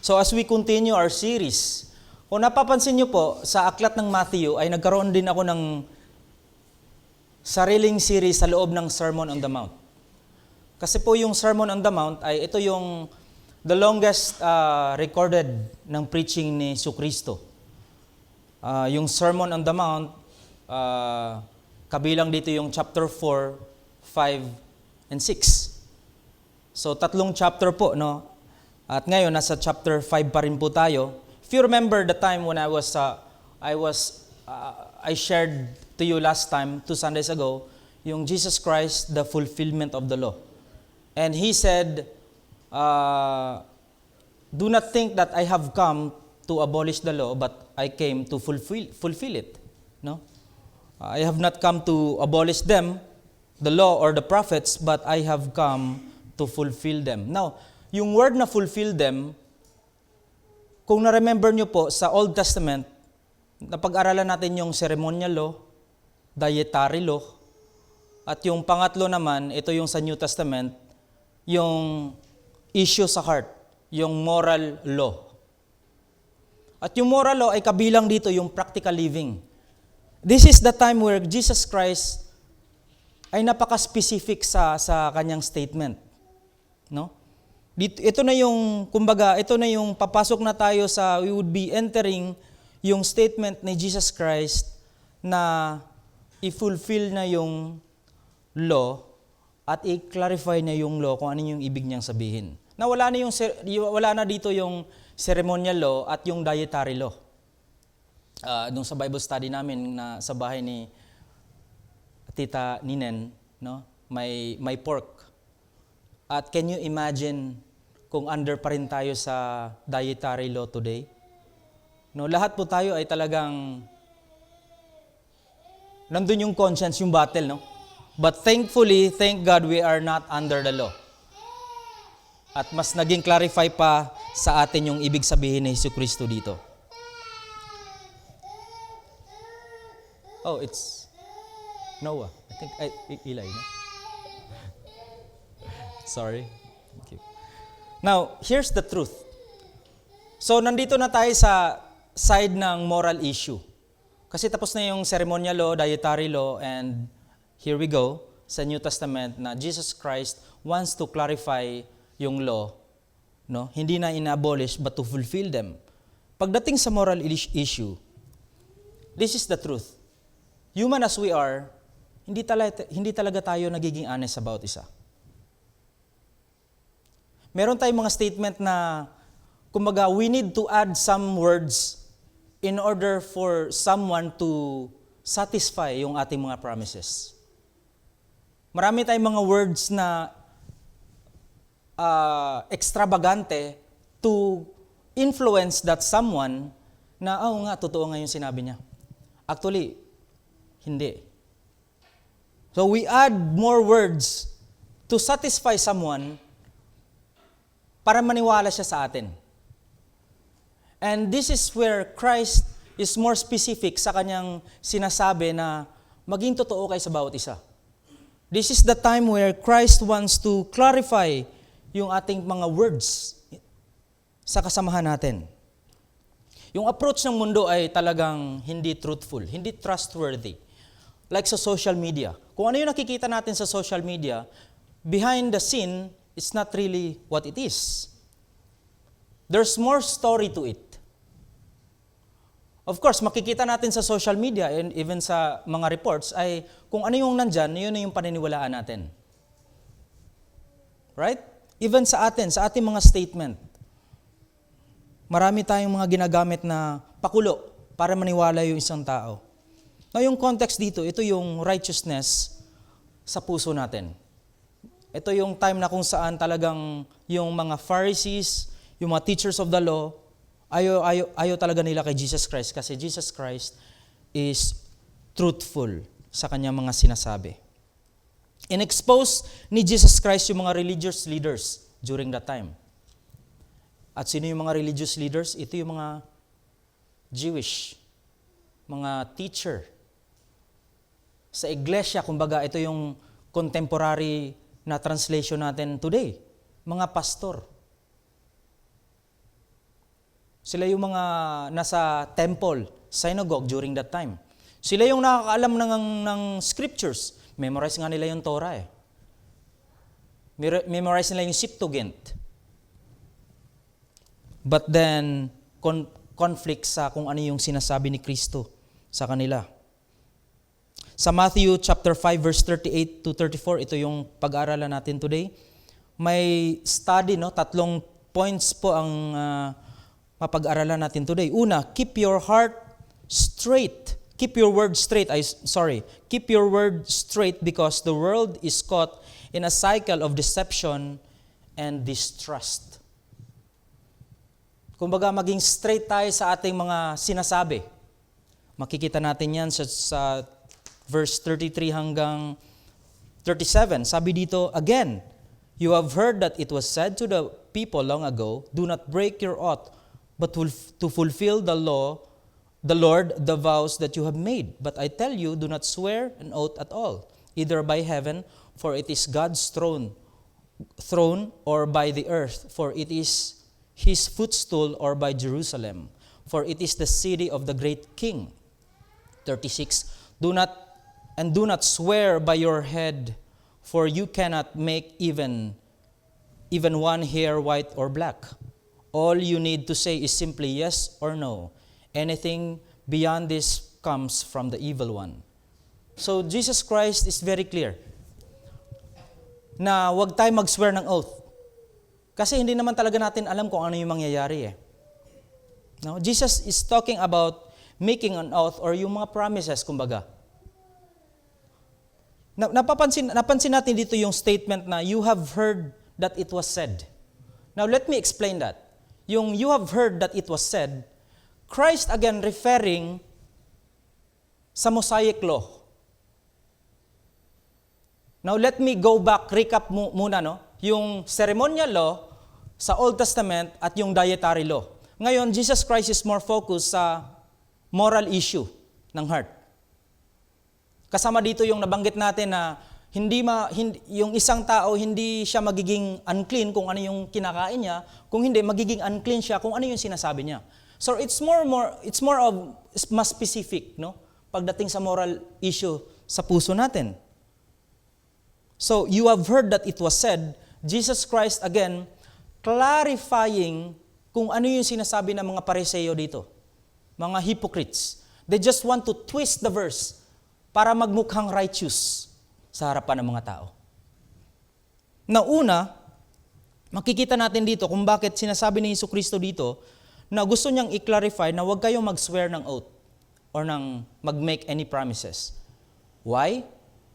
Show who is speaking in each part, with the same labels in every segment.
Speaker 1: So as we continue our series, kung napapansin niyo po, sa aklat ng Matthew ay nagkaroon din ako ng sariling series sa loob ng Sermon on the Mount. Kasi po yung Sermon on the Mount ay ito yung the longest recorded ng preaching ni Jesucristo. Yung Sermon on the Mount, kabilang dito yung chapter 4, 5, and 6. So tatlong chapter po, no? At ngayon nasa chapter 5 pa rin po tayo. If you remember the time when I shared to you last time, 2 Sundays ago, yung Jesus Christ, the fulfillment of the law. And he said, do not think that I have come to abolish the law, but I came to fulfill it. No? I have not come to abolish them, the law or the prophets, but I have come to fulfill them. Now, yung word na fulfill them, kung na-remember nyo po sa Old Testament, napag-aralan natin yung ceremonial law, dietary law, at yung pangatlo naman, ito yung sa New Testament, yung issue sa heart, yung moral law. At yung moral law ay kabilang dito yung practical living. This is the time where Jesus Christ ay napaka-specific sa kanyang statement. No? Ito na yung, kumbaga, ito na yung papasok na tayo sa, we would be entering yung statement ni Jesus Christ na i-fulfill na yung law at i-clarify na yung law kung ano yung ibig niyang sabihin. Na wala na dito yung ceremonial law at yung dietary law. Doon sa Bible study namin na sa bahay ni Tita Ninen, no? May pork. At can you imagine kung under pa rin tayo sa dietary law today? No, lahat po tayo ay talagang nandun yung conscience, yung battle, no? But thankfully, thank God we are not under the law. At mas naging clarify pa sa atin yung ibig sabihin ni Jesucristo dito. Oh, it's Noah. I think Eli, no? Sorry. Thank you. Now, here's the truth. So, nandito na tayo sa side ng moral issue. Kasi tapos na yung ceremonial law, dietary law, and here we go sa New Testament na Jesus Christ wants to clarify yung law, no? Hindi na in-abolish but to fulfill them. Pagdating sa moral issue, this is the truth. Human as we are, hindi talaga tayo nagiging honest about isa. Meron tayong mga statement na, kumbaga, we need to add some words in order for someone to satisfy yung ating mga promises. Marami tayong mga words na extravagante to influence that someone na, nga, totoo nga yung sinabi niya. Actually, hindi. So we add more words to satisfy someone para maniwala siya sa atin. And this is where Christ is more specific sa kanyang sinasabi na maging totoo kayo sa bawat isa. This is the time where Christ wants to clarify yung ating mga words sa kasamahan natin. Yung approach ng mundo ay talagang hindi truthful, hindi trustworthy. Like sa social media. Kung ano yung nakikita natin sa social media, behind the scene, it's not really what it is. There's more story to it. Of course, makikita natin sa social media and even sa mga reports ay kung ano yung nandyan, yun na yung paniniwalaan natin. Right? Even sa atin, sa ating mga statement. Marami tayong mga ginagamit na pakulo para maniwala yung isang tao. Now, yung context dito, ito yung righteousness sa puso natin. Ito yung time na kung saan talagang yung mga Pharisees, yung mga teachers of the law, ayaw talaga nila kay Jesus Christ kasi Jesus Christ is truthful sa kanyang mga sinasabi. In-expose ni Jesus Christ yung mga religious leaders during that time. At sino yung mga religious leaders? Ito yung mga Jewish, mga teacher. Sa iglesia, kumbaga, ito yung contemporary na translation natin today. Mga pastor. Sila yung mga nasa temple, synagogue during that time. Sila yung nakakaalam ng scriptures. Memorize nga nila yung Torah eh. Memorize nila yung Septuagint. But then, conflict sa kung ano yung sinasabi ni Kristo sa kanila. Sa Matthew chapter 5 verse 38 to 34, ito yung pag-aaralan natin today. May study, no? 3 points po ang mapag-aralan natin today. Una, keep your heart straight. Keep your word straight. Keep your word straight because the world is caught in a cycle of deception and distrust. Kumbaga, maging straight tayo sa ating mga sinasabi. Makikita natin yan sa verse 33 hanggang 37. Sabi dito, again, you have heard that it was said to the people long ago, do not break your oath, but to fulfill the law, the Lord, the vows that you have made. But I tell you, do not swear an oath at all, either by heaven, for it is God's throne, or by the earth, for it is His footstool, or by Jerusalem, for it is the city of the great King. 36, do not swear by your head, for you cannot make even one hair white or black. All you need to say is simply yes or no. Anything beyond this comes from the evil one. So Jesus Christ is very clear na huwag tayo mag-swear ng oath. Kasi hindi naman talaga natin alam kung ano yung mangyayari eh. No? Jesus is talking about making an oath or yung mga promises, kumbaga. Napansin natin dito yung statement na you have heard that it was said. Now let me explain that. Yung you have heard that it was said, Christ again referring sa Mosaic law. Now let me go back, recap muna, no? Yung ceremonial law sa Old Testament at yung dietary law. Ngayon, Jesus Christ is more focused sa moral issue ng heart. Kasama dito yung nabanggit natin na yung isang tao hindi siya magiging unclean kung ano yung kinakain niya, kung hindi magiging unclean siya kung ano yung sinasabi niya. So it's more of mas specific, no? Pagdating sa moral issue sa puso natin. So you have heard that it was said, Jesus Christ again clarifying kung ano yung sinasabi ng mga Pariseo dito. Mga hypocrites. They just want to twist the verse para magmukhang righteous sa harapan ng mga tao. Na una, makikita natin dito kung bakit sinasabi ni Jesucristo dito na gusto niyang i-clarify na huwag kayong mag-swear ng oath or ng mag-make any promises. Why?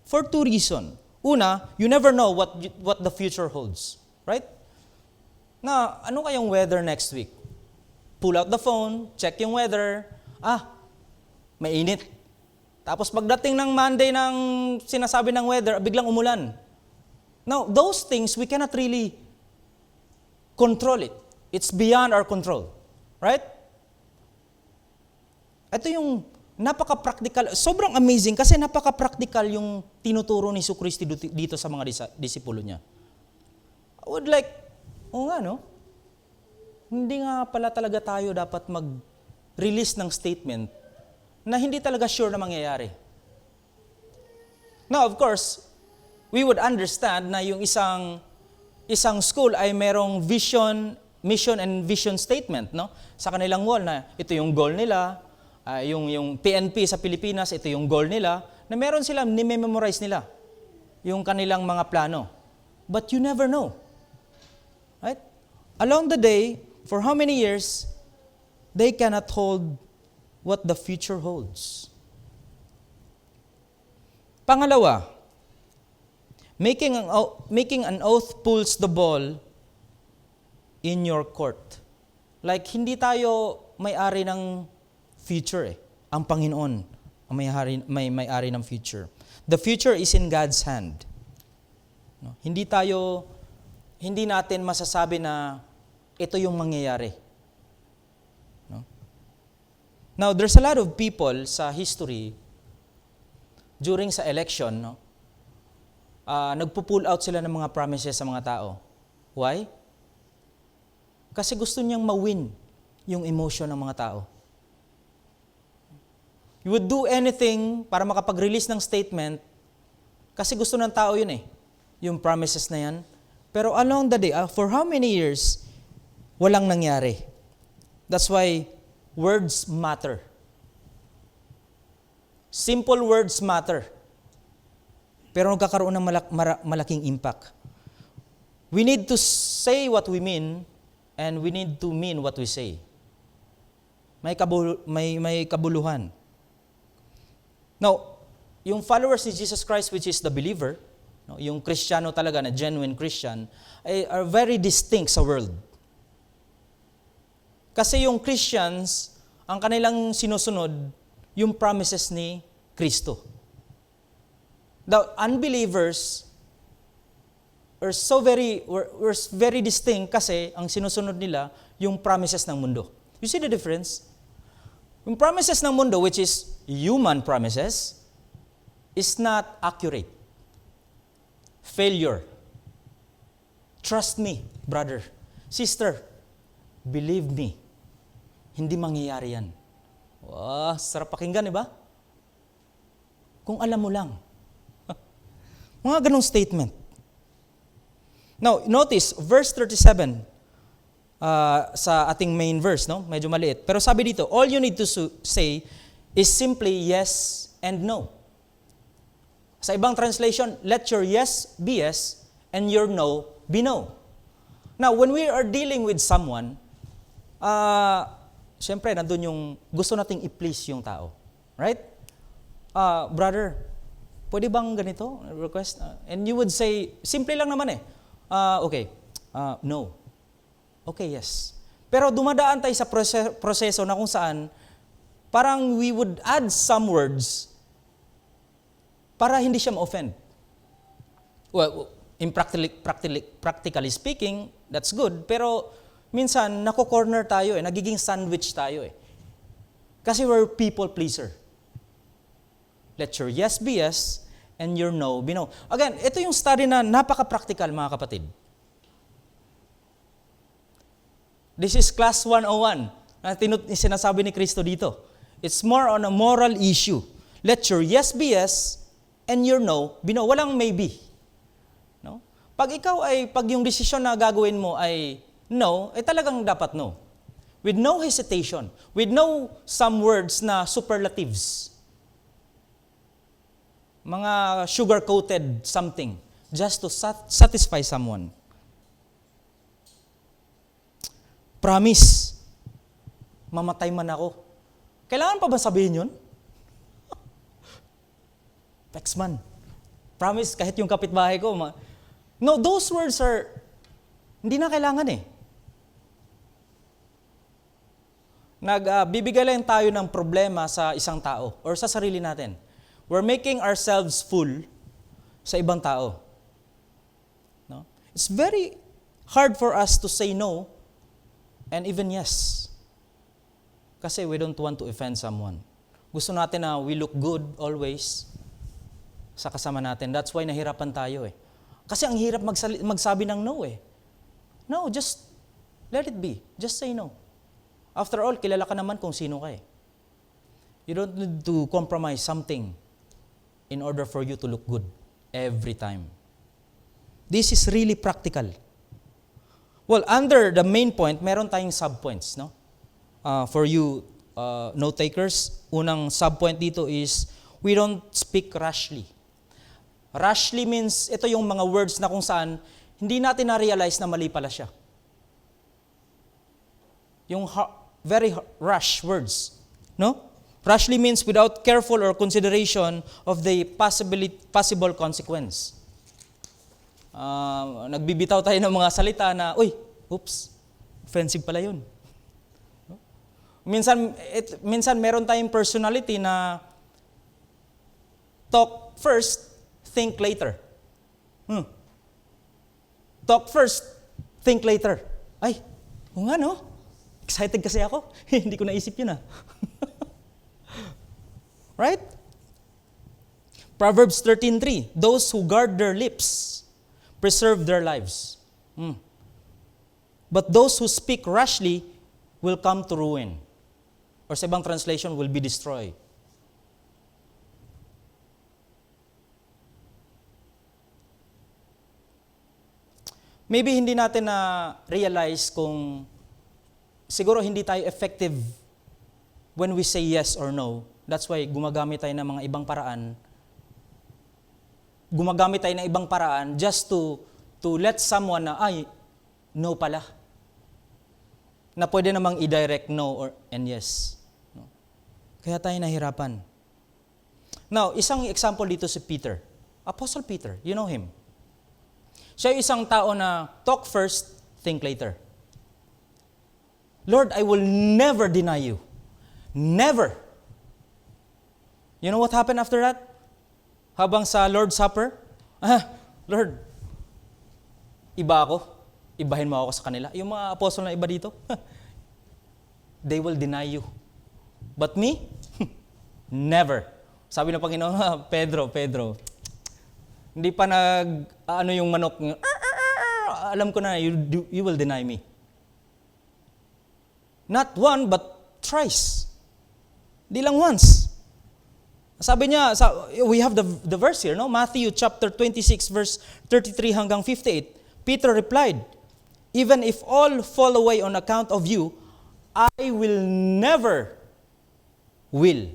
Speaker 1: For 2 reasons. Una, you never know what the future holds. Right? Na ano kayong weather next week? Pull out the phone, check yung weather. Mainit. Tapos pagdating ng Monday ng sinasabi ng weather, biglang umulan. Now, those things, we cannot really control it. It's beyond our control. Right? Ito yung napaka-practical, sobrang amazing kasi napaka-practical yung tinuturo ni Jesucristo dito sa mga disipulo niya. I would like, no? Hindi nga pala talaga tayo dapat mag-release ng statement na hindi talaga sure na mangyayari. Now, of course, we would understand na yung isang school ay merong mission and vision statement, no? Sa kanilang wall na ito yung goal nila, yung PNP sa Pilipinas, ito yung goal nila, na meron sila, ni-memorize nila yung kanilang mga plano. But you never know. Right? Along the day, for how many years, they cannot hold what the future holds. Pangalawa, making an oath pulls the ball in your court. Like, hindi tayo may-ari ng future Ang Panginoon ang may-ari ng future. The future is in God's hand. No? Hindi natin masasabi na ito yung mangyayari. No? Now, there's a lot of people sa history during sa election, no? Nagpo-pull out sila ng mga promises sa mga tao. Why? Kasi gusto niyang ma-win yung emotion ng mga tao. You would do anything para makapag-release ng statement kasi gusto ng tao yun eh, yung promises na yan. Pero along the day, for how many years, walang nangyari. That's why words matter. Simple words matter. Pero nagkakaroon ng malaking impact. We need to say what we mean and we need to mean what we say. May kabuluhan. Now, yung followers ni Jesus Christ, which is the believer, no, yung Kristiyano talaga na genuine Christian, are very distinct sa world. Kasi yung Christians, ang kanilang sinusunod, yung promises ni Kristo. The unbelievers were very distinct kasi ang sinusunod nila yung promises ng mundo. You see the difference? Yung promises ng mundo, which is human promises, is not accurate. Failure. Trust me, brother. Sister, believe me. Hindi mangyayari yan. Wow, sarap pakinggan, di ba? Kung alam mo lang. Mga ganong statement. Now, notice, verse 37, sa ating main verse, no? Medyo maliit. Pero sabi dito, all you need to say is simply yes and no. Sa ibang translation, let your yes be yes and your no be no. Now, when we are dealing with someone, siyempre, nandun yung gusto nating i-please yung tao. Right? Brother, pwede bang ganito? Request? And you would say, simple lang naman eh. Okay, no. Okay, yes. Pero dumadaan tayo sa proseso na kung saan parang we would add some words para hindi siya ma-offend. Well, practically speaking, that's good. Pero minsan, nako-corner tayo eh. Nagiging sandwich tayo eh. Kasi we're people pleaser. Let your yes be yes and your no be no. Again, ito yung study na napaka-practical mga kapatid. This is class 101 na sinasabi ni Kristo dito. It's more on a moral issue. Let your yes be yes and your no be no. Walang maybe. No? Pag yung desisyon na gagawin mo ay no, ay talagang dapat no. With no hesitation. With no some words na superlatives. Mga sugar-coated something just to satisfy someone. Promise, mamatay man ako. Kailangan pa ba sabihin yun? Pexman. Promise, kahit yung kapitbahay ko. No, those words hindi na kailangan eh. Nagbibigay lang tayo ng problema sa isang tao or sa sarili natin. We're making ourselves full sa ibang tao. No? It's very hard for us to say no and even yes. Kasi we don't want to offend someone. Gusto natin na we look good always sa kasama natin. That's why nahirapan tayo eh. Kasi ang hirap magsabi ng no eh. No, just let it be. Just say no. After all, kilala ka naman kung sino ka eh. You don't need to compromise something in order for you to look good every time. This is really practical. Well, under the main point, meron tayong subpoints, no? For you note takers, unang subpoint dito is we don't speak rashly. Rashly means ito yung mga words na kung saan hindi natin na-realize na mali pala siya. Yung very rash words, no? Rashly means without careful or consideration of the possible consequence. Nagbibitaw tayo ng mga salita na, oops, offensive pala yun. Minsan meron tayong personality na talk first, think later. Talk first, think later. Ay, o nga no? Excited kasi ako. Hindi ko naisip yun ah. Right? Proverbs 13:3, those who guard their lips preserve their lives. But those who speak rashly will come to ruin. Or sa ibang translation, will be destroyed. Maybe hindi natin na realize kung siguro hindi tayo effective when we say yes or no. That's why gumagamit tayo ng mga ibang paraan. Gumagamit tayo ng ibang paraan just to let someone na, ay, no pala. Na pwede namang i-direct no and yes. No? Kaya tayo nahirapan. Now, isang example dito si Peter. Apostle Peter, you know him. Siya yung isang tao na talk first, think later. Lord, I will never deny you. Never. You know what happened after that? Habang sa Lord's Supper, Lord, iba ako. Ibahin mo ako sa kanila. Yung mga apostol na iba dito, they will deny you. But me? Never. Sabi ng Panginoon, Pedro, hindi pa yung manok, alam ko na, you will deny me. Not one, but thrice. Di lang once. Sabi niya, we have the verse here, no? Matthew chapter 26, verse 33 hanggang 58. Peter replied, even if all fall away on account of you, I will never will.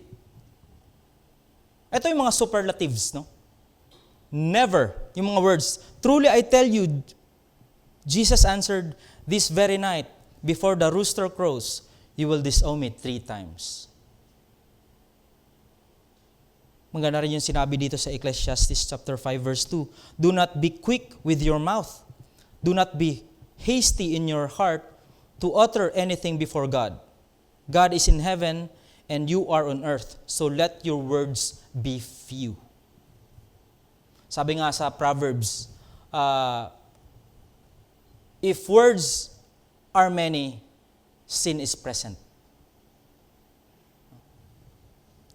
Speaker 1: Ito yung mga superlatives, no? Never. Yung mga words. Truly I tell you, Jesus answered, this very night, before the rooster crows, you will disown me 3 times. Maganda rin yung sinabi dito sa Ecclesiastes chapter 5 verse 2. Do not be quick with your mouth. Do not be hasty in your heart to utter anything before God. God is in heaven and you are on earth. So let your words be few. Sabi nga sa Proverbs, if words are many, sin is present.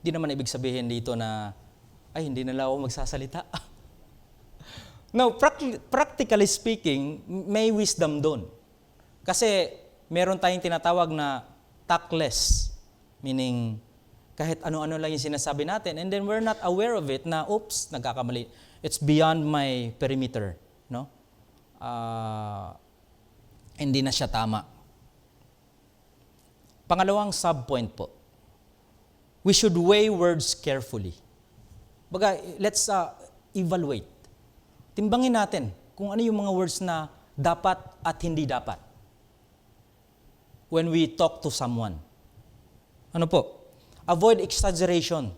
Speaker 1: Di naman ibig sabihin dito na, ay, hindi na lang ako magsasalita. No, practically speaking, may wisdom doon. Kasi meron tayong tinatawag na tactless, meaning kahit ano-ano lang yung sinasabi natin, and then we're not aware of it na, oops, nagkakamali. It's beyond my perimeter, no? Hindi na siya tama. Pangalawang subpoint po. We should weigh words carefully. Baga, let's evaluate. Timbangin natin kung ano yung mga words na dapat at hindi dapat when we talk to someone. Ano po? Avoid exaggeration.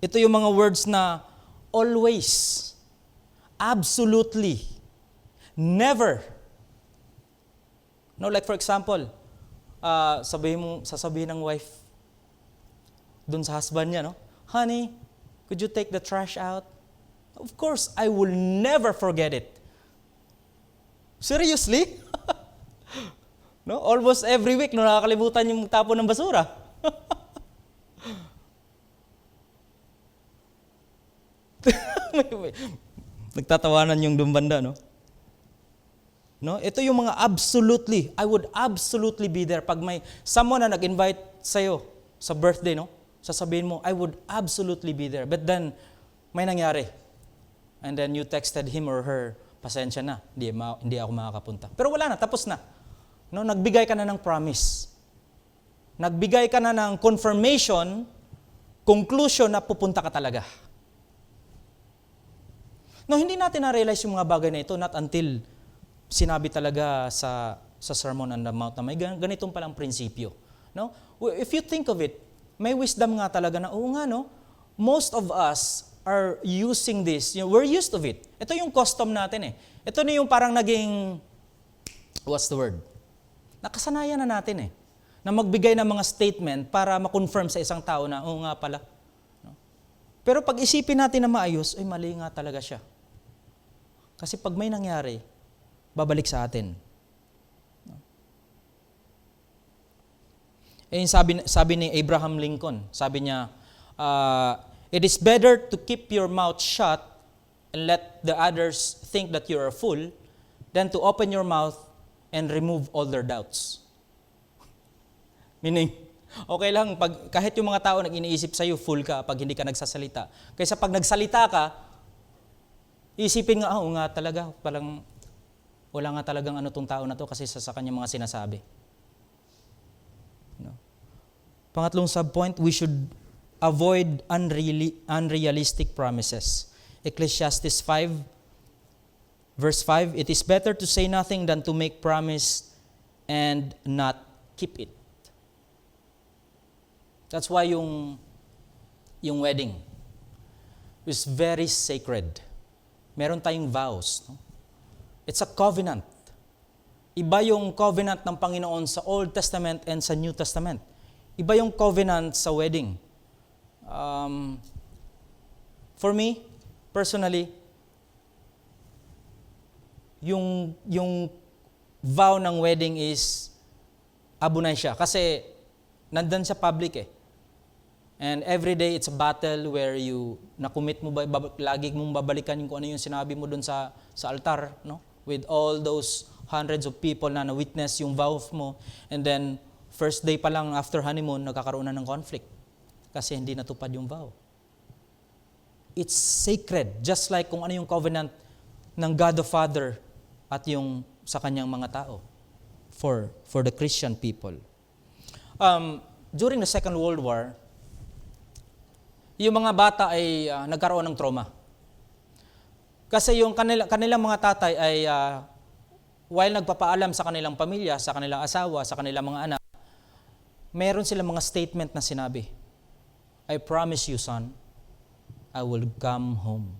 Speaker 1: Ito yung mga words na always, absolutely, never. No, like for example, sasabihin ng wife dun sa husband niya, no? Honey, could you take the trash out? Of course, I will never forget it. Seriously? No, almost every week, no, nakakalimutan yung tapon ng basura. Nagtatawanan yung dumbanda, no? No, ito yung mga absolutely, I would absolutely be there. Pag may someone na nag-invite sa'yo sa birthday, no? Sasabihin mo, I would absolutely be there. But then, may nangyari. And then you texted him or her, pasensya na, hindi ako makakapunta. Pero wala na, tapos na. No, nagbigay ka na ng promise. Nagbigay ka na ng confirmation, conclusion na pupunta ka talaga. No, hindi natin na-realize yung mga bagay na ito not until sinabi talaga sa Sermon on the Mount na may ganitong palang prinsipyo. No? If you think of it, may wisdom nga talaga na, oo nga, no? Most of us are using this. You know, we're used to it. Ito yung custom natin eh. Ito na yung parang naging, what's the word? Nakasanayan na natin eh. Na magbigay ng mga statement para ma-confirm sa isang tao na, oo nga pala. No? Pero pag isipin natin na maayos, ay mali nga talaga siya. Kasi pag may nangyari, babalik sa atin. Eh, sabi ni Abraham Lincoln, sabi niya, it is better to keep your mouth shut and let the others think that you are a fool than to open your mouth and remove all their doubts. Meaning, okay lang, kahit yung mga tao nag-iniisip sa'yo, fool ka pag hindi ka nagsasalita. Kaysa pag nagsalita ka, isipin nga, oo nga talaga, parang wala nga talagang ano tong tao na to kasi sa kanyang mga sinasabi. No? Pangatlong subpoint, we should avoid unrealistic promises. Ecclesiastes 5, verse 5, it is better to say nothing than to make promise and not keep it. That's why yung wedding is very sacred. Meron tayong vows. No? It's a covenant. Iba yung covenant ng Panginoon sa Old Testament and sa New Testament. Iba yung covenant sa wedding. For me, personally, yung vow ng wedding is abunay siya. Kasi nandun sa public eh. And every day it's a battle where na-commit mo ba, lagi mong babalikan yung kung ano yung sinabi mo dun sa altar, no? With all those hundreds of people na na-witness yung vow mo. And then, first day pa lang after honeymoon, nagkakaroon na ng conflict. Kasi hindi natupad yung vow. It's sacred, just like kung ano yung covenant ng God the Father at yung sa kanyang mga tao for the Christian people. During the Second World War, yung mga bata ay nagkaroon ng trauma. Kasi yung kanilang mga tatay ay while nagpapaalam sa kanilang pamilya, sa kanilang asawa, sa kanilang mga anak, meron silang mga statement na sinabi, I promise you, son, I will come home.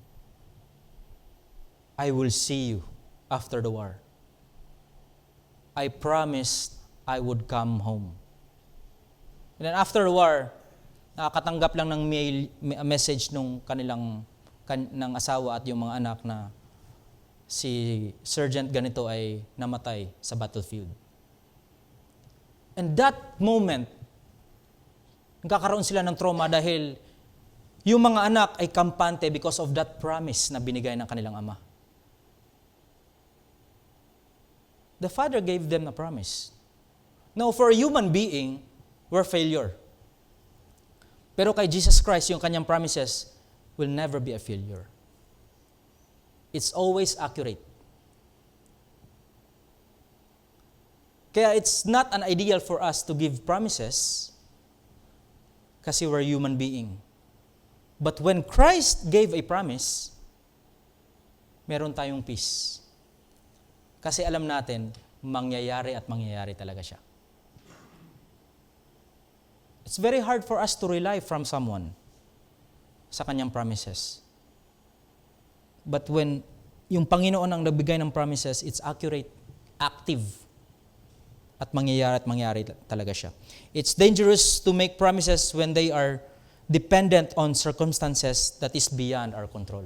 Speaker 1: I will see you after the war. I promised I would come home. And then after the war, nakakatanggap lang ng message nung ng asawa at yung mga anak na si Sergeant ganito ay namatay sa battlefield. And that moment, nagkakaroon sila ng trauma dahil yung mga anak ay kampante because of that promise na binigay ng kanilang ama. The Father gave them a promise. Now, for a human being, we're failure. Pero kay Jesus Christ, yung kanyang promises will never be a failure. It's always accurate. Kaya it's not an ideal for us to give promises kasi we're human being. But when Christ gave a promise, meron tayong peace. Kasi alam natin, mangyayari at mangyayari talaga siya. It's very hard for us to rely from someone sa kanyang promises. But when yung Panginoon ang nagbigay ng promises, it's accurate, active, at mangyayari talaga siya. It's dangerous to make promises when they are dependent on circumstances that is beyond our control.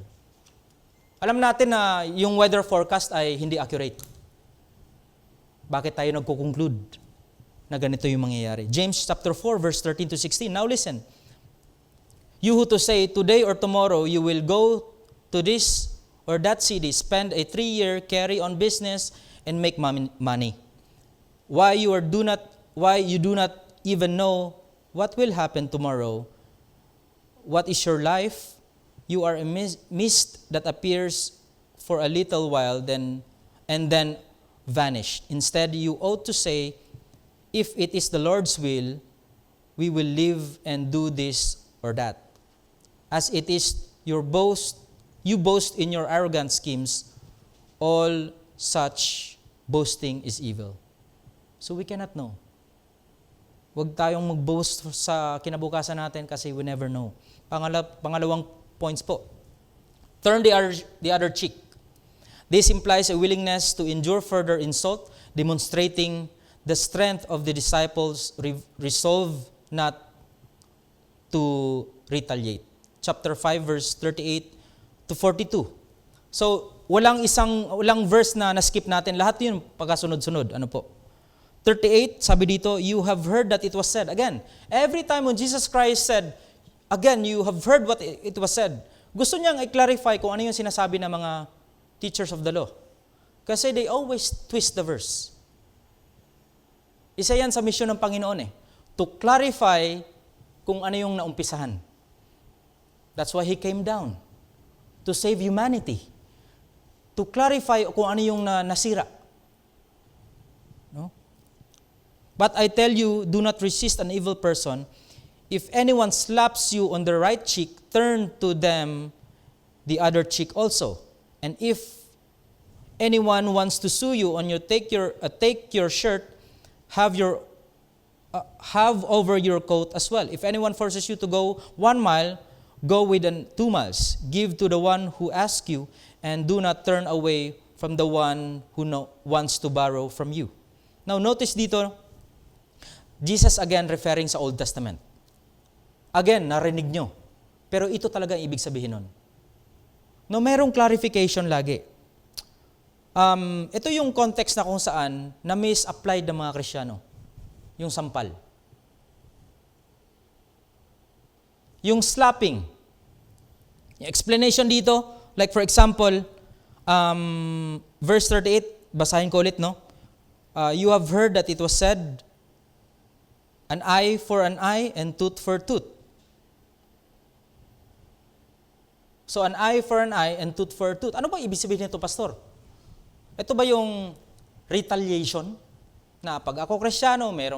Speaker 1: Alam natin na yung weather forecast ay hindi accurate. Bakit tayo nagko-conclude na ganito yung mangyayari? James chapter 4 verse 13 to 16. Now listen. You who to say today or tomorrow you will go to this or that city, spend a 3-year carry on business and make money. Why you do not even know what will happen tomorrow? What is your life? You are a mist that appears for a little while and then vanished. Instead, you ought to say, if it is the Lord's will, we will live and do this or that. As it is you boast in your arrogant schemes, all such boasting is evil. So we cannot know. Huwag tayong mag-boast sa kinabukasan natin kasi we never know. Pangalawang points po. Turn the other cheek. This implies a willingness to endure further insult, demonstrating the strength of the disciples' resolve not to retaliate. Chapter 5 verse 38 to 42. So, walang verse na na-skip natin. Lahat 'yun pagkasunod-sunod. Ano po? 38, sabi dito, you have heard that it was said. Again, every time when Jesus Christ said, again, you have heard what it was said. Gusto niyang i-clarify kung ano yung sinasabi ng mga teachers of the law. Kasi they always twist the verse. Isa yan sa misyon ng Panginoon eh. to clarify kung ano yung naumpisahan. That's why He came down, to save humanity, to clarify kung ano yung nasira. No? But I tell you, do not resist an evil person. If anyone slaps you on the right cheek, turn to them the other cheek also. And if anyone wants to sue you on take your shirt, have over your coat as well. If anyone forces you to go 1 mile, go within 2 miles. Give to the one who asks you, and do not turn away from the one who wants to borrow from you. Now notice dito, Jesus again referring sa Old Testament. Again, narinig nyo. Pero ito talaga ang ibig sabihin nun. No, merong clarification lagi. Ito yung context na kung saan na misapplied ng mga Kristiyano. Yung sampal. Yung slapping. Yung explanation dito, like for example, verse 38, basahin ko ulit, no? You have heard that it was said, an eye for an eye and tooth for tooth. So, an eye for an eye and tooth for tooth. Ano bang ibig sabihin nito, Pastor? Ito ba yung retaliation? Na pag ako Kristiyano, may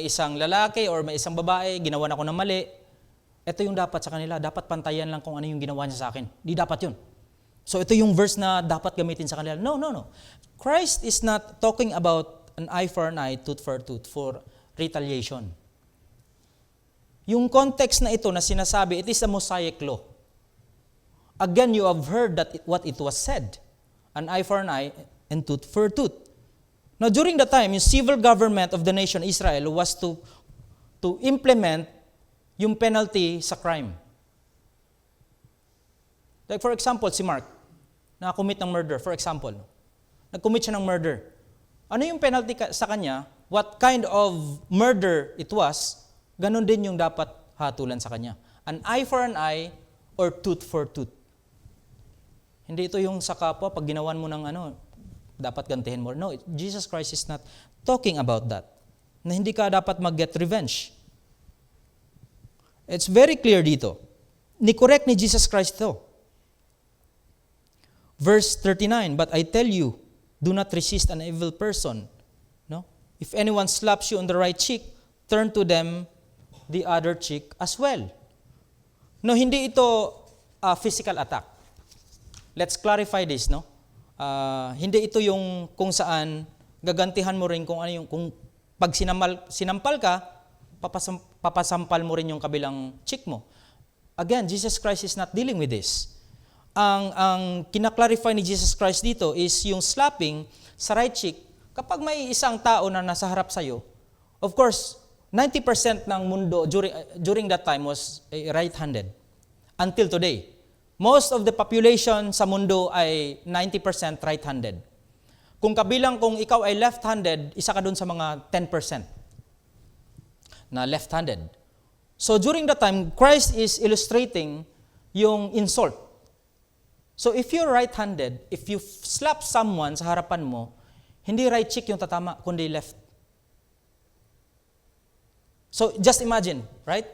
Speaker 1: isang lalaki or may isang babae, ginawa na ako ng mali, ito yung dapat sa kanila. Dapat pantayan lang kung ano yung ginawa niya sa akin. Di dapat yun. So, ito yung verse na dapat gamitin sa kanila. No. Christ is not talking about an eye for an eye, tooth for tooth, for retaliation. Yung context na ito na sinasabi, it is a Mosaic law. Again, you have heard what it was said. An eye for an eye and tooth for tooth. Now, during the time, yung civil government of the nation Israel was to implement yung penalty sa crime. Like for example, si Mark, na-commit ng murder, for example. Nag-commit siya ng murder. Ano yung penalty sa kanya? What kind of murder it was, ganun din yung dapat hatulan sa kanya. An eye for an eye or tooth for tooth. Hindi ito yung sa kapwa, pag ginawan mo ng dapat gantihin mo. No, Jesus Christ is not talking about that. Na hindi ka dapat mag-get revenge. It's very clear dito. Ni-correct ni Jesus Christ ito. Verse 39, but I tell you, do not resist an evil person. No? If anyone slaps you on the right cheek, turn to them the other cheek as well. No, hindi ito physical attack. Let's clarify this, no? Hindi ito yung kung saan gagantihan mo rin kung ano yung kung pag sinampal ka, papasampal mo rin yung kabilang cheek mo. Again, Jesus Christ is not dealing with this. Ang kinaklarify ni Jesus Christ dito is yung slapping sa right cheek. Kapag may isang tao na nasa harap sa'yo, of course, 90% ng mundo during that time was right-handed. Until today. Most of the population sa mundo ay 90% right-handed. Kung ikaw ay left-handed, isa ka dun sa mga 10% na left-handed. So during that time, Christ is illustrating yung insult. So if you're right-handed, if you slap someone sa harapan mo, hindi right cheek yung tatama, kundi left. So just imagine, right?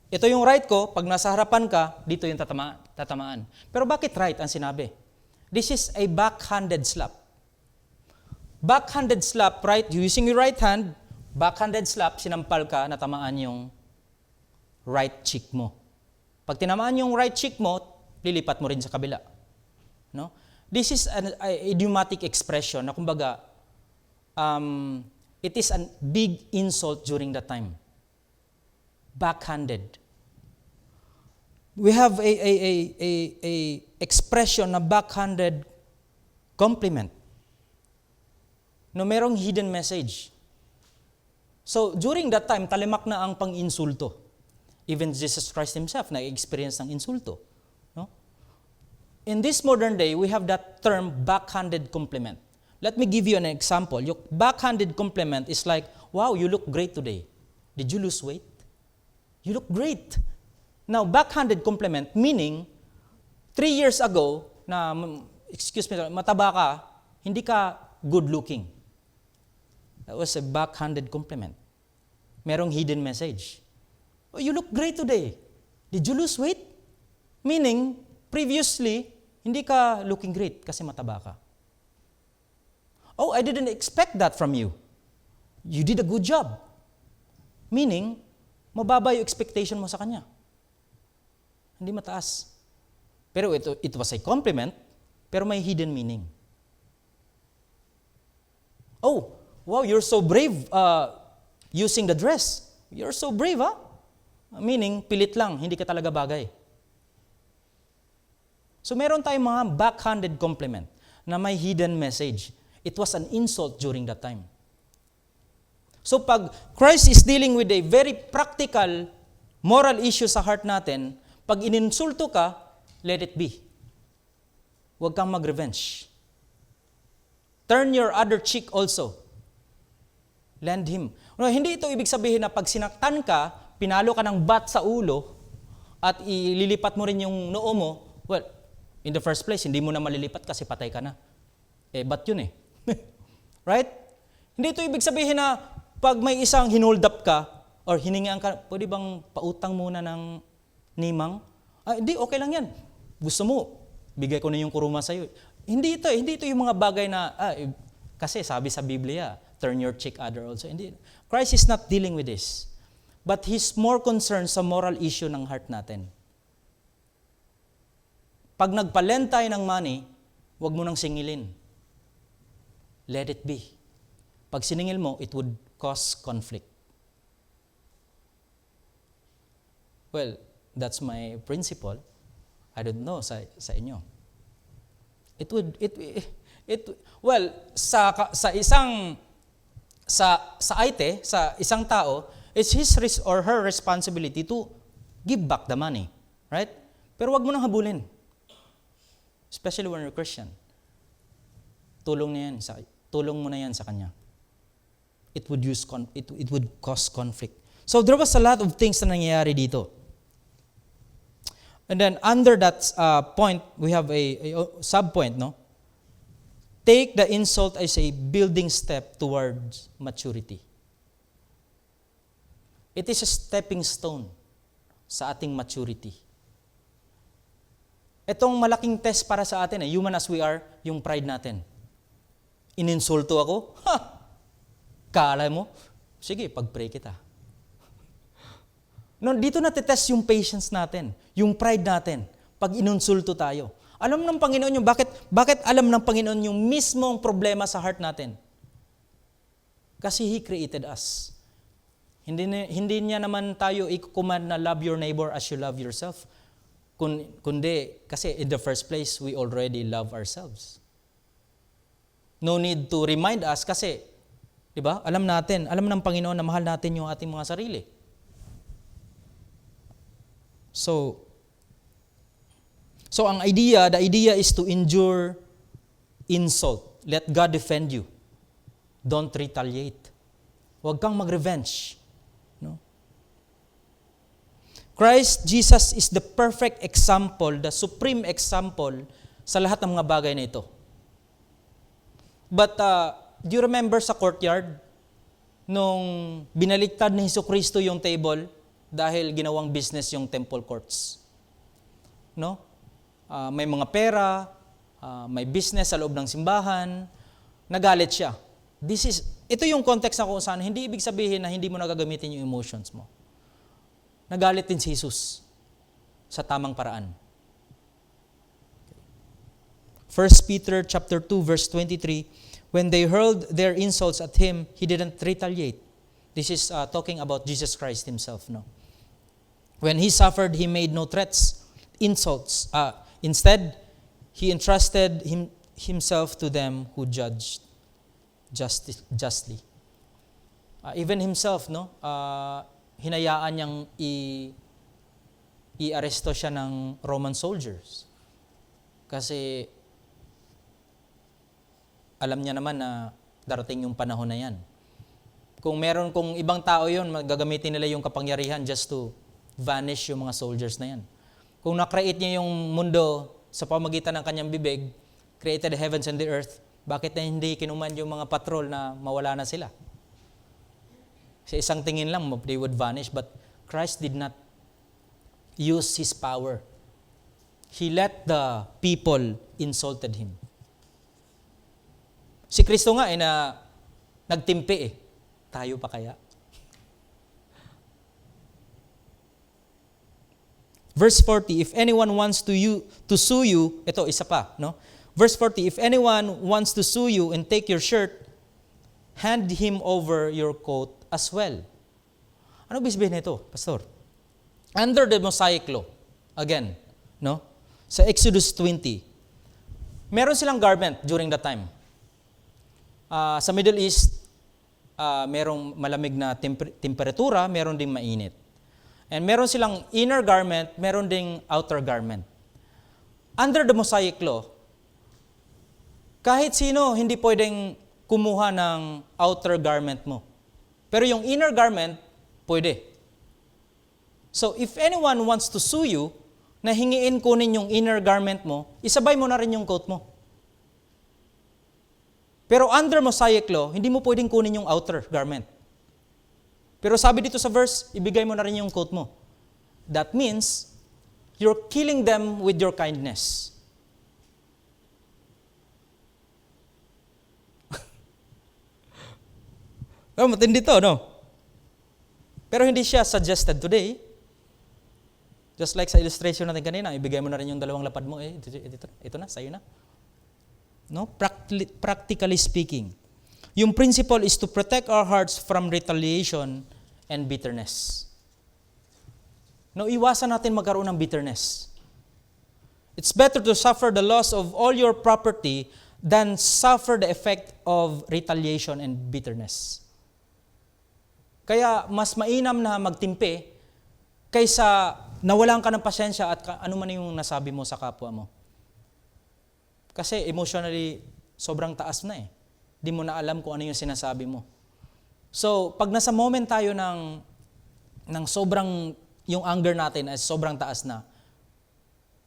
Speaker 1: Ito yung right ko, pag nasa harapan ka, dito yung tatamaan. Pero bakit right ang sinabi? This is a backhanded slap. Backhanded slap, right? Using your right hand, backhanded slap, sinampal ka, natamaan yung right cheek mo. Pag tinamaan yung right cheek mo, lilipat mo rin sa kabila. No? This is an idiomatic expression na kumbaga, it is a big insult during that time. Backhanded. We have a expression na backhanded compliment. No, merong hidden message. So, during that time, talimak na ang pang-insulto. Even Jesus Christ Himself na-experience ng insulto. No? In this modern day, we have that term backhanded compliment. Let me give you an example. Yung backhanded compliment is like, wow, you look great today. Did you lose weight? You look great. Now, backhanded compliment, meaning, 3 years ago, mataba ka, hindi ka good looking. That was a backhanded compliment. merong hidden message. Oh, you look great today. Did you lose weight? Meaning, previously, hindi ka looking great kasi mataba ka. Oh, I didn't expect that from you. You did a good job. Meaning, mababa yung expectation mo sa kanya. Hindi mataas. Pero it was a compliment, pero may hidden meaning. Oh, wow, you're so brave using the dress. You're so brave, ha? Meaning, pilit lang, hindi ka talaga bagay. So meron tayong mga backhanded compliment na may hidden message. It was an insult during that time. So pag Christ is dealing with a very practical moral issue sa heart natin, pag ininsulto ka, let it be. Huwag kang mag-revenge. Turn your other cheek also. Lend him. No, hindi ito ibig sabihin na pag sinaktan ka, pinalo ka ng bat sa ulo, at ililipat mo rin yung noo mo, well, in the first place, hindi mo na malilipat kasi patay ka na. Bat yun eh. Right? Hindi ito ibig sabihin na pag may isang hinold up ka, or hiningian ka, pwede bang pautang muna ng nimang? Hindi, okay lang yan. Gusto mo, bigay ko na yung kuruma sa'yo. Hindi ito yung mga bagay na, kasi sabi sa Biblia, turn your cheek other also. Hindi. Christ is not dealing with this. But He's more concerned sa moral issue ng heart natin. Pag nagpa-lend tayo ng money, huwag mo nang singilin. Let it be. Pag siningil mo, it would cause conflict. Well, that's my principle. I don't know sa inyo. Sa isang tao, it's his or her responsibility to give back the money, right? Pero wag mo nang habulin. Especially when you're Christian. Tulong mo na yan sa kanya. It would cause conflict. So there was a lot of things na nangyayari dito. And then under that point, we have a sub-point, no? Take the insult as a building step towards maturity. It is a stepping stone sa ating maturity. Itong malaking test para sa atin, human as we are, yung pride natin. Ininsulto ako? Kala mo? Sige, pag-pray kita. No, dito natetest yung patience natin, yung pride natin, pag inunsulto tayo. Alam ng Panginoon yung bakit alam ng Panginoon yung mismong problema sa heart natin? Kasi He created us. Hindi niya naman tayo i-command na love your neighbor as you love yourself. Kundi, kasi in the first place, we already love ourselves. No need to remind us kasi, di ba, alam ng Panginoon na mahal natin yung ating mga sarili. So the idea is to endure insult. Let God defend you. Don't retaliate. Huwag kang mag-revenge. No? Christ Jesus is the perfect example, the supreme example sa lahat ng mga bagay na ito. But do you remember sa courtyard nung binaliktad ni Jesucristo yung table dahil ginawang business yung temple courts? No? May mga pera, may business sa loob ng simbahan, nagalit siya. Ito yung context na kung saan, hindi ibig sabihin na hindi mo nagagamitin yung emotions mo. Nagalit din si Jesus sa tamang paraan. 1 Peter chapter 2 verse 23, when they hurled their insults at him, he didn't retaliate. This is talking about Jesus Christ himself, no? When he suffered, he made no threats, insults. Instead, he entrusted himself to them who judged justly. Even himself, no? Hinayaan niyang i-aresto siya ng Roman soldiers. Kasi alam niya naman na darating yung panahon na yan. Kung ibang tao yun, gagamitin nila yung kapangyarihan just to vanish yung mga soldiers na yan. Kung na-create niya yung mundo sa pamagitan ng kanyang bibig, created the heavens and the earth, bakit na hindi kinuman yung mga patrol na mawala na sila? Sa isang tingin lang, they would vanish. But Christ did not use His power. He let the people insulted Him. Si Kristo nga na nagtimpi Tayo pa kaya? Verse 40, if anyone wants to sue you, ito isa pa, no? Verse 40, if anyone wants to sue you and take your shirt, hand him over your coat as well. Ano ibig sabihin nito, pastor? Under the Mosaic law, again, no? Sa Exodus 20, meron silang garment during that time. Sa Middle East, merong malamig na temperatura, meron ding mainit. And meron silang inner garment, meron ding outer garment. Under the Mosaic law, kahit sino hindi pwedeng kumuha ng outer garment mo. Pero yung inner garment, pwede. So if anyone wants to sue you, na hingiin kunin yung inner garment mo, isabay mo na rin yung coat mo. Pero under Mosaic law, hindi mo pwedeng kunin yung outer garment. Pero sabi dito sa verse, ibigay mo na rin yung coat mo. That means, you're killing them with your kindness. Matindi to, no? Pero hindi siya suggested today. Just like sa illustration natin kanina, ibigay mo na rin yung dalawang lapad mo. Ito na, sa'yo na. No? Practically speaking, yung principle is to protect our hearts from retaliation and bitterness. No, iwasan natin magkaroon ng bitterness. It's better to suffer the loss of all your property than suffer the effect of retaliation and bitterness. Kaya mas mainam na magtimpi kaysa nawalan ka ng pasensya at ano man yung nasabi mo sa kapwa mo. Kasi emotionally, sobrang taas na Di mo na alam kung ano yung sinasabi mo. So, pag nasa moment tayo ng sobrang, yung anger natin ay sobrang taas na,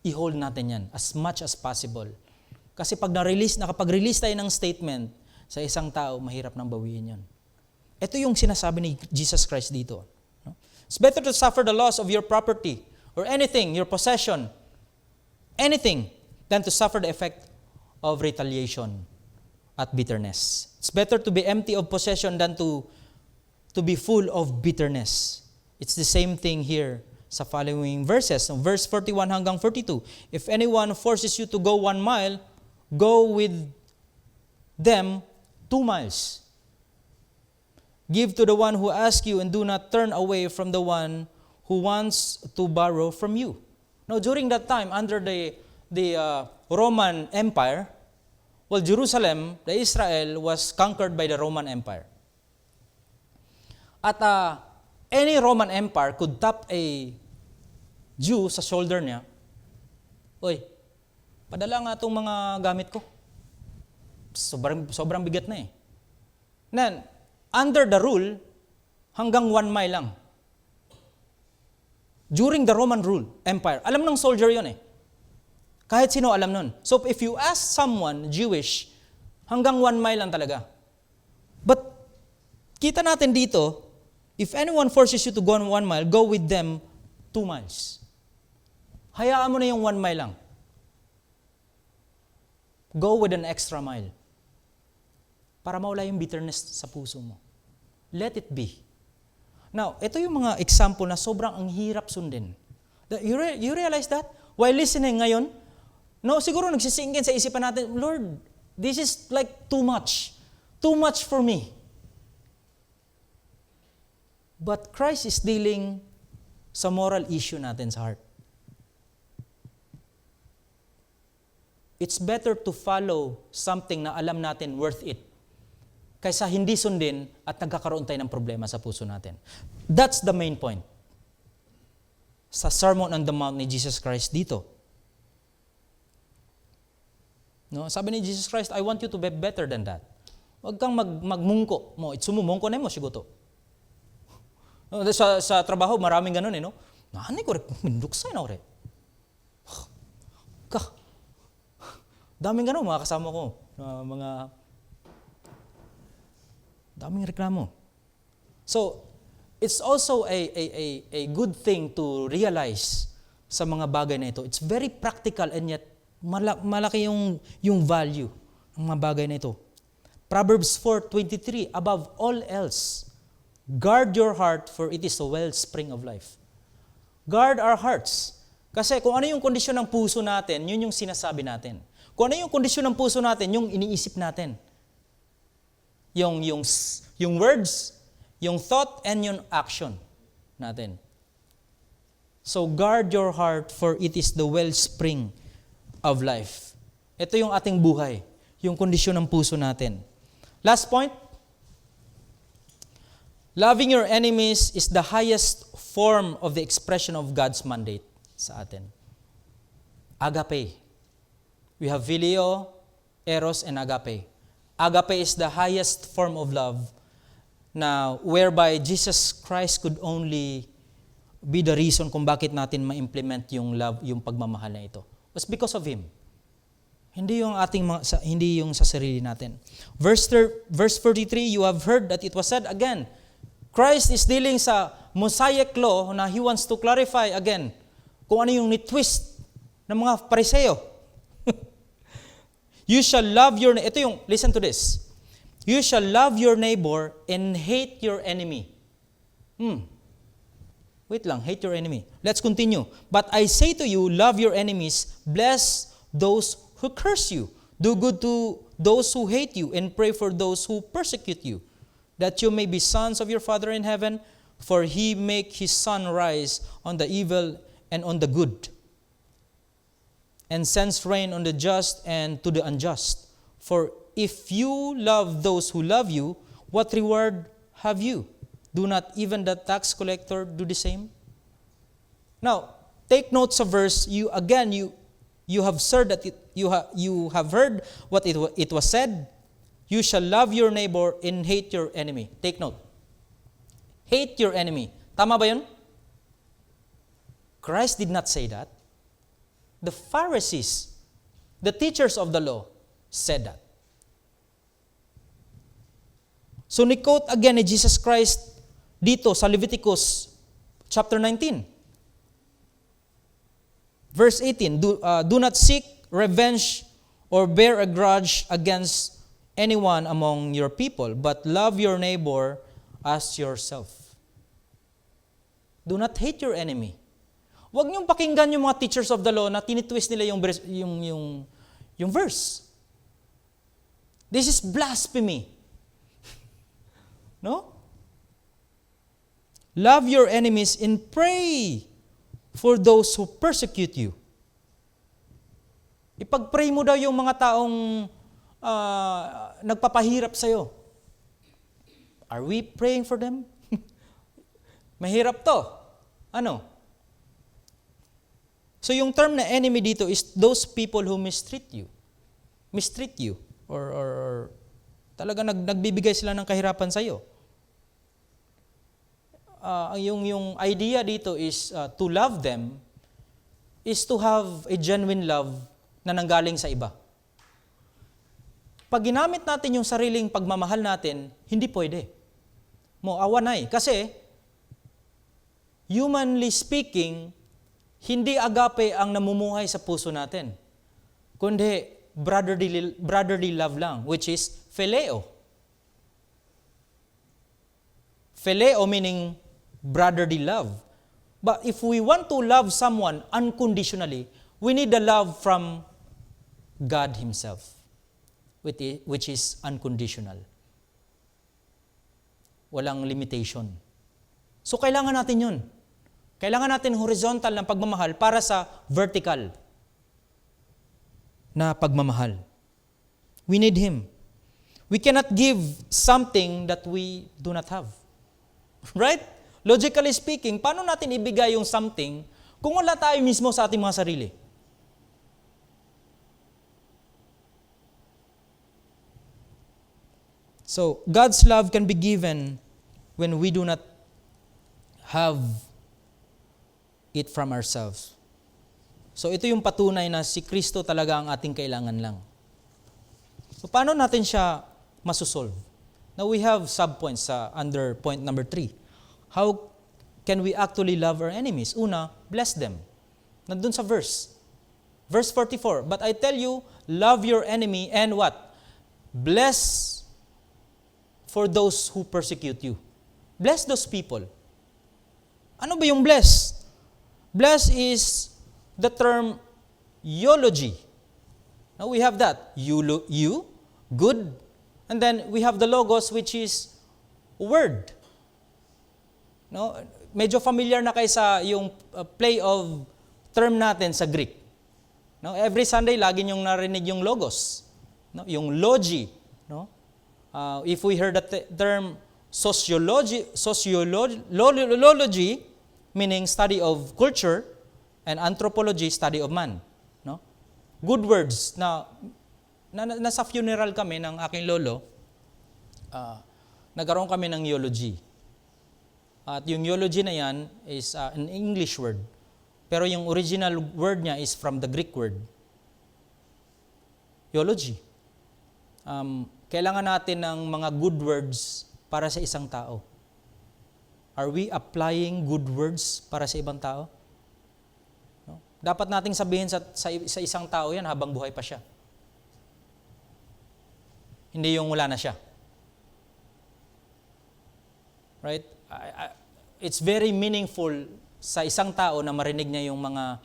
Speaker 1: i-hold natin yan as much as possible. Kasi pag nakapag-release tayo ng statement sa isang tao, mahirap nang bawiin yan. Ito yung sinasabi ni Jesus Christ dito. It's better to suffer the loss of your property or anything, your possession, anything, than to suffer the effect of retaliation at bitterness. It's better to be empty of possession than to be full of bitterness. It's the same thing here sa following verses. So verse 41 hanggang 42. If anyone forces you to go 1 mile, go with them 2 miles. Give to the one who asks you and do not turn away from the one who wants to borrow from you. Now, during that time, under the Roman Empire, Jerusalem, the Israel, was conquered by the Roman Empire. At any Roman Empire could tap a Jew sa shoulder niya, Oy, padala nga itong mga gamit ko. Sobrang bigat na Then, under the rule, hanggang 1 mile lang. During the Roman Empire, alam ng soldier yun Kahit sino alam nun. So if you ask someone, Jewish, hanggang 1 mile lang talaga. But, kita natin dito, if anyone forces you to go 1 mile, go with them 2 miles. Hayaan mo na yung 1 mile lang. Go with an extra mile. Para mawala yung bitterness sa puso mo. Let it be. Now, ito yung mga example na sobrang ang hirap sundin. You realize that? While listening ngayon, no, siguro nagsisingin sa isipan natin, Lord, this is like too much. Too much for me. But Christ is dealing sa moral issue natin sa heart. It's better to follow something na alam natin worth it kaysa hindi sundin at nagkakaroon tayo ng problema sa puso natin. That's the main point sa Sermon on the Mount ni Jesus Christ dito. No, sabi ni Jesus Christ, I want you to be better than that. Huwag kang magmungko mo. Sumumungko na mo siguro. No, sa trabaho, maraming ganun no? Naanay ko rin, minduksay na ko rin. Daming ganun, mga kasama ko. Daming reklamo. So, it's also a good thing to realize sa mga bagay na ito. It's very practical and yet malaki yung value ng mga bagay na ito. Proverbs 4:23, above all else, guard your heart for it is the wellspring of life. Guard our hearts. Kasi kung ano yung kondisyon ng puso natin, yun yung sinasabi natin. Kung ano yung kondisyon ng puso natin, yung iniisip natin. Yung words, yung thought, and yung action natin. So guard your heart for it is the wellspring of life. Ito yung ating buhay, yung kondisyon ng puso natin. Last point, loving your enemies is the highest form of the expression of God's mandate sa atin. Agape. We have phileo, eros, and agape. Agape is the highest form of love na whereby Jesus Christ could only be the reason kung bakit natin ma-implement yung love, yung pagmamahal na ito. It was because of Him. Hindi yung sa sarili natin. Verse 43, you have heard that it was said again. Christ is dealing sa Mosaic law na He wants to clarify again kung ano yung ni-twist ng mga Pariseo. You shall love your neighbor. Ito yung, listen to this. You shall love your neighbor and hate your enemy. Wait lang, hate your enemy. Let's continue. But I say to you, love your enemies, bless those who curse you, do good to those who hate you, and pray for those who persecute you, that you may be sons of your Father in heaven, for He make His sun rise on the evil and on the good, and sends rain on the just and to the unjust. For if you love those who love you, what reward have you? Do not even the tax collector do the same? Now, take notes of verse. You have heard that you have heard what it was said. You shall love your neighbor and hate your enemy. Take note. Hate your enemy. Tama ba yun? Christ did not say that. The Pharisees, the teachers of the law, said that. So ni-quote again ni Jesus Christ dito sa Leviticus chapter 19. Verse 18, do not seek revenge or bear a grudge against anyone among your people, but love your neighbor as yourself. Do not hate your enemy. Huwag niyong pakinggan yung mga teachers of the law na tinitwist nila yung verse. This is blasphemy. No? Love your enemies and pray for those who persecute you. Ipag-pray mo daw yung mga taong nagpapahirap sa'yo. Are we praying for them? Mahirap to. Ano? So yung term na enemy dito is those people who mistreat you. Or talaga nagbibigay sila ng kahirapan sa iyo. Yung idea dito is to love them is to have a genuine love na nanggaling sa iba. Pag ginamit natin yung sariling pagmamahal natin, hindi pwede. Awanay. Kasi, humanly speaking, hindi agape ang namumuhay sa puso natin, kundi brotherly love lang, which is phileo. Phileo meaning brotherly love. But if we want to love someone unconditionally, we need the love from God Himself, which is unconditional. Walang limitation. So kailangan natin yun. Kailangan natin horizontal ng pagmamahal para sa vertical na pagmamahal. We need Him. We cannot give something that we do not have. Right? Logically speaking, paano natin ibigay yung something kung wala tayo mismo sa ating mga sarili? So, God's love can be given when we do not have it from ourselves. So ito yung patunay na si Kristo talaga ang ating kailangan lang. So paano natin siya masusolve? Now we have subpoints under point number 3. How can we actually love our enemies? Una, bless them. Nandun sa verse. Verse 44, but I tell you, love your enemy and what? Bless for those who persecute you. Bless those people. Ano ba yung bless? Bless is the term eulogy. Now we have that. You, good. And then we have the logos, which is word. No? Medyo familiar na kayo sa yung play of term natin sa Greek. No? Every Sunday, lagi niyong narinig yung logos. No? Yung logi. No? If we heard the term sociology, meaning study of culture, and anthropology, study of man. No? Good words. Nasa funeral kami ng aking lolo, nagkaroon kami ng eulogy. At yung eulogy na yan is an English word. Pero yung original word niya is from the Greek word. Eulogy. Kailangan natin ng mga good words para sa isang tao. Are we applying good words para sa ibang tao? No? Dapat nating sabihin sa isang tao yan habang buhay pa siya. Hindi yung wala na siya. Right? It's very meaningful sa isang tao na marinig niya yung mga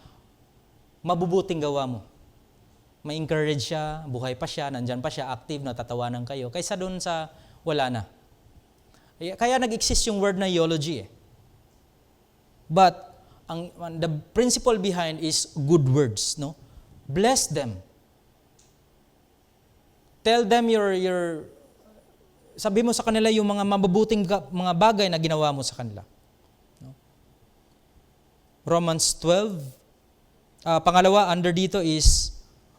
Speaker 1: mabubuting gawa mo. Ma-encourage siya, buhay pa siya, nandyan pa siya, active, natatawanan kayo, kaysa doon sa wala na. Kaya nag-exist yung word na eulogy. But the principle behind is good words. No? Bless them. Tell them sabi mo sa kanila yung mga mabubuting mga bagay na ginawa mo sa kanila. Romans 12. Pangalawa, under dito is,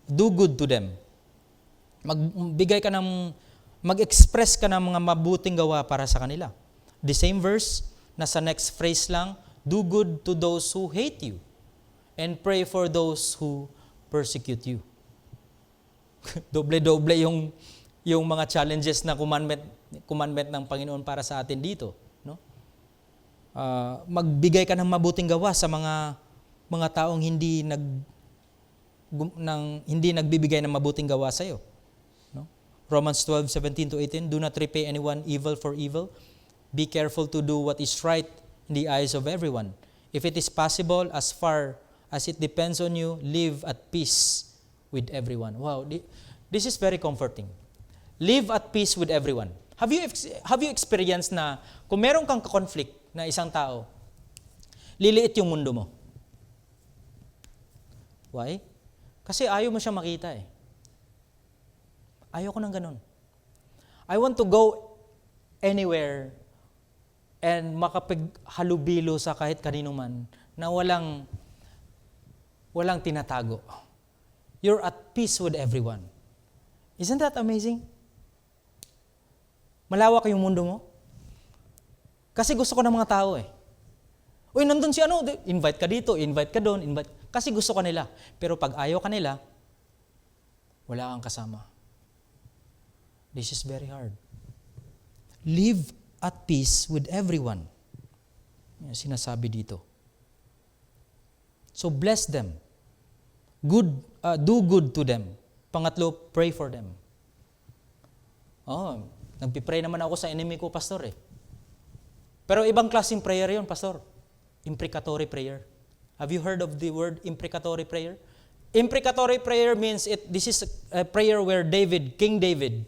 Speaker 1: do good to them. Mag-express ka ng mga mabuting gawa para sa kanila. The same verse, nasa next phrase lang, do good to those who hate you, and pray for those who persecute you. Doble-doble yung mga challenges na commandment ng Panginoon para sa atin dito. Magbigay ka ng mabuting gawa sa mga taong hindi nagbibigay ng mabuting gawa sa iyo. No? Romans 12:17-18, do not repay anyone evil for evil. Be careful to do what is right in the eyes of everyone. If it is possible, as far as it depends on you, live at peace with everyone. Wow, this is very comforting. Live at peace with everyone. Have you experienced na kung meron kang conflict na isang tao, liliit yung mundo mo? Why? Kasi ayaw mo siya makita eh. Ayaw ko ng ganun. I want to go anywhere and makapaghalubilo sa kahit kanino man na walang tinatago. You're at peace with everyone. Isn't that amazing? Malawak yung mundo mo. Kasi gusto ko ng mga tao eh. Uy, nandun si ano, invite ka dito, invite ka doon, kasi gusto ka nila. Pero pag ayaw ka nila, wala kang kasama. This is very hard. Live at peace with everyone. Yan sinasabi dito. So bless them. Do good to them. Pangatlo, pray for them. Nagpipray naman ako sa enemy ko, pastor eh. Pero ibang klaseng prayer yun, pastor. Imprecatory prayer. Have you heard of the word imprecatory prayer? Imprecatory prayer means this is a prayer where King David,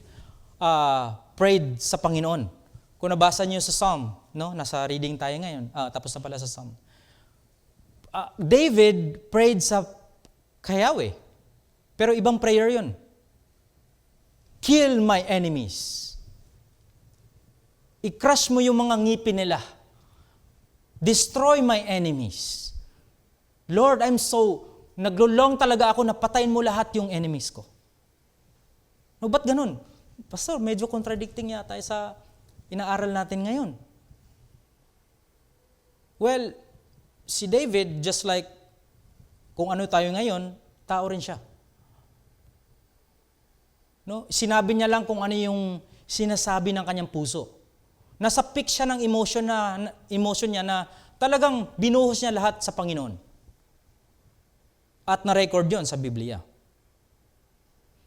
Speaker 1: prayed sa Panginoon. Kung nabasa niyo sa Psalm, no? Nasa reading tayo ngayon. Tapos na pala sa Psalm. David prayed kay Yahweh. Pero ibang prayer yun. Kill my enemies. I-crush mo yung mga ngipin nila. Destroy my enemies. Lord, naglulong talaga ako na patayin mo lahat yung enemies ko. No, ba't ganun? Pastor, medyo contradicting yata sa inaaral natin ngayon. Well, si David, just like kung ano tayo ngayon, tao rin siya. No? Sinabi niya lang kung ano yung sinasabi ng kanyang puso. Nasa peak siya ng emotion niya na talagang binuhos niya lahat sa Panginoon. At na-record yon sa Biblia.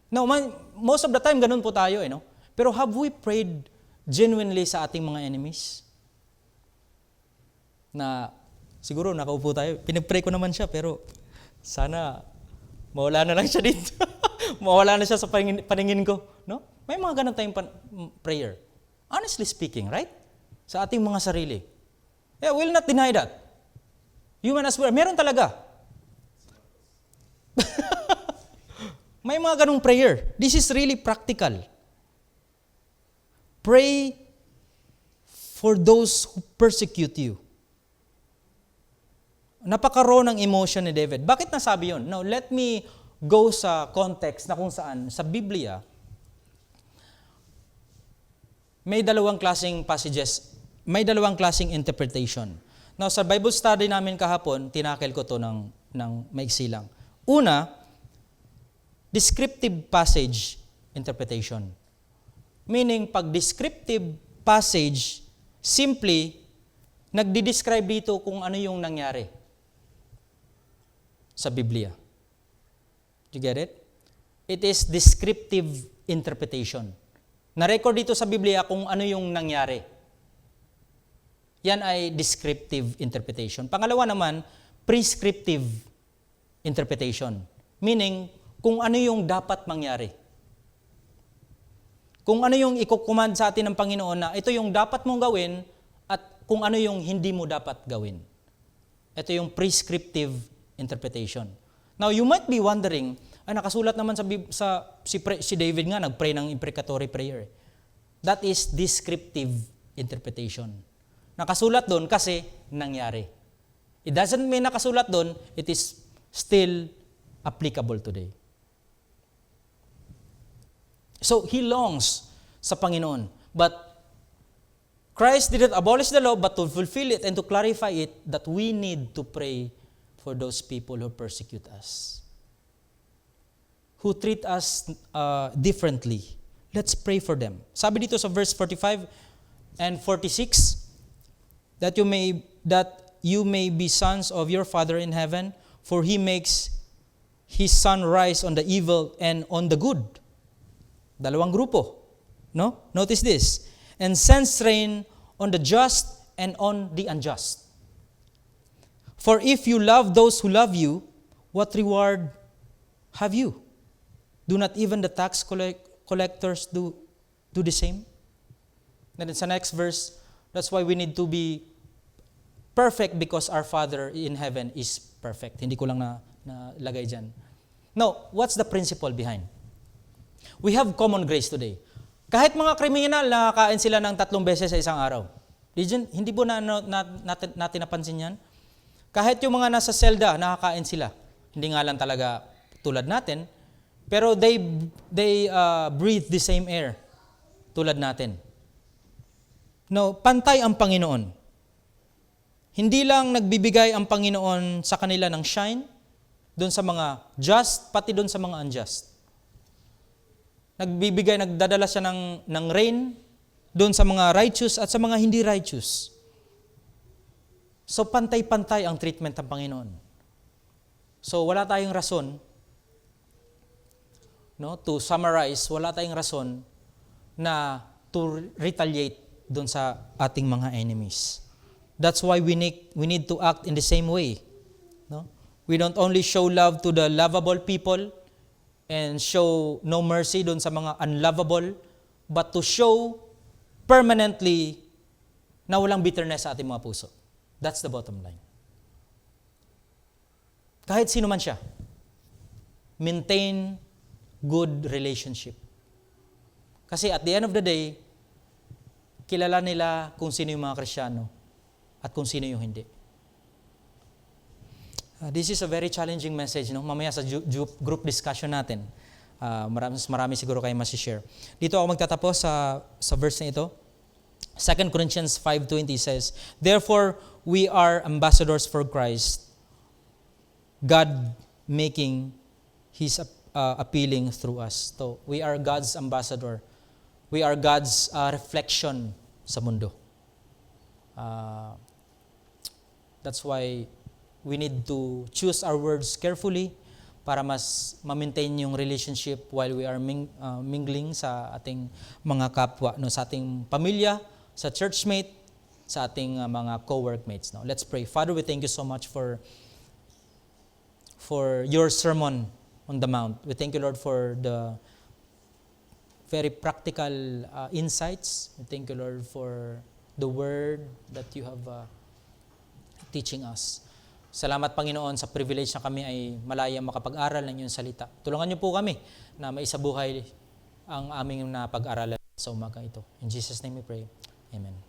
Speaker 1: Now, most of the time, ganun po tayo, no? Pero have we prayed genuinely sa ating mga enemies? Na, siguro nakaupo tayo, pinag-pray ko naman siya, pero sana mawala na lang siya dito. Mawala na siya sa paningin ko. No? May mga ganun tayong prayer. Honestly speaking, right? Sa ating mga sarili. Yeah, we'll not deny that. Human as well. Meron talaga. May mga ganung prayer. This is really practical. Pray for those who persecute you. Napaka-raw ng emotion ni David. Bakit nasabi yun? Now, let me go sa context na kung saan sa Biblia, may dalawang klaseng passages, may dalawang klaseng interpretation. Now, sa Bible study namin kahapon, tinakel ko to ng maiksi lang. Una, descriptive passage interpretation. Meaning, pag descriptive passage, simply, nagdi-describe dito kung ano yung nangyari sa Biblia. You get it? It is descriptive interpretation. Na-record dito sa Biblia kung ano yung nangyari. Yan ay descriptive interpretation. Pangalawa naman, prescriptive interpretation. Meaning, kung ano yung dapat mangyari. Kung ano yung ikukumand sa atin ng Panginoon na ito yung dapat mong gawin at kung ano yung hindi mo dapat gawin. Ito yung prescriptive interpretation. Now, you might be wondering, nakasulat naman si David nga, nag-pray ng imprecatory prayer. That is descriptive interpretation. Nakasulat doon kasi nangyari. It doesn't mean nakasulat doon, it is still applicable today. So, he longs sa Panginoon. But Christ didn't abolish the law, but to fulfill it and to clarify it, that we need to pray for those people who persecute us, who treat us differently. Let's pray for them. Sabi dito sa verse 45 and 46, that you may be sons of your Father in heaven, for He makes His sun rise on the evil and on the good. Dalawang grupo. No? Notice this. And sends rain on the just and on the unjust. For if you love those who love you, what reward have you? Do not even the tax collectors do the same? Then sa next verse, that's why we need to be perfect because our Father in heaven is perfect. Hindi ko lang nalagay dyan. Now, what's the principle behind? We have common grace today. Kahit mga kriminal, nakakain sila ng 3 beses sa isang araw. Hindi po natin napansin yan? Kahit yung mga nasa selda, nakakain sila. Hindi nga lang talaga tulad natin, pero they breathe the same air tulad natin. No, pantay ang Panginoon. Hindi lang nagbibigay ang Panginoon sa kanila ng shine, doon sa mga just, pati doon sa mga unjust. Nagdadala siya ng rain doon sa mga righteous at sa mga hindi righteous. So, pantay-pantay ang treatment ng Panginoon. So, wala tayong rason, to summarize, wala tayong rason na to retaliate doon sa ating mga enemies. That's why we need to act in the same way. No? We don't only show love to the lovable people and show no mercy doon sa mga unlovable, but to show permanently na walang bitterness sa ating mga puso. That's the bottom line. Kahit sino man siya, maintain good relationship. Kasi at the end of the day, kilala nila kung sino yung mga Kristiyano at kung sino yung hindi. This is a very challenging message. No? Mamaya sa group discussion natin, marami siguro kayo masishare. Dito ako magtatapos sa verse na ito. 2 Corinthians 5:20 says, therefore, we are ambassadors for Christ, God making His appealing through us. So, we are God's ambassador. We are God's reflection sa mundo. Uh, that's why we need to choose our words carefully para mas ma-maintain yung relationship while we are mingling sa ating mga kapwa, no, sa ating pamilya, sa churchmate, sa ating mga co-workmates. No? Let's pray. Father, we thank you so much for your sermon on the Mount. We thank you, Lord, for the very practical insights. We thank you, Lord, for the word that you have teaching us. Salamat, Panginoon, sa privilege na kami ay malayang makapag-aral ng iyong salita. Tulungan niyo po kami na maisabuhay ang aming napag-aralan sa umaga ito. In Jesus' name we pray. Amen.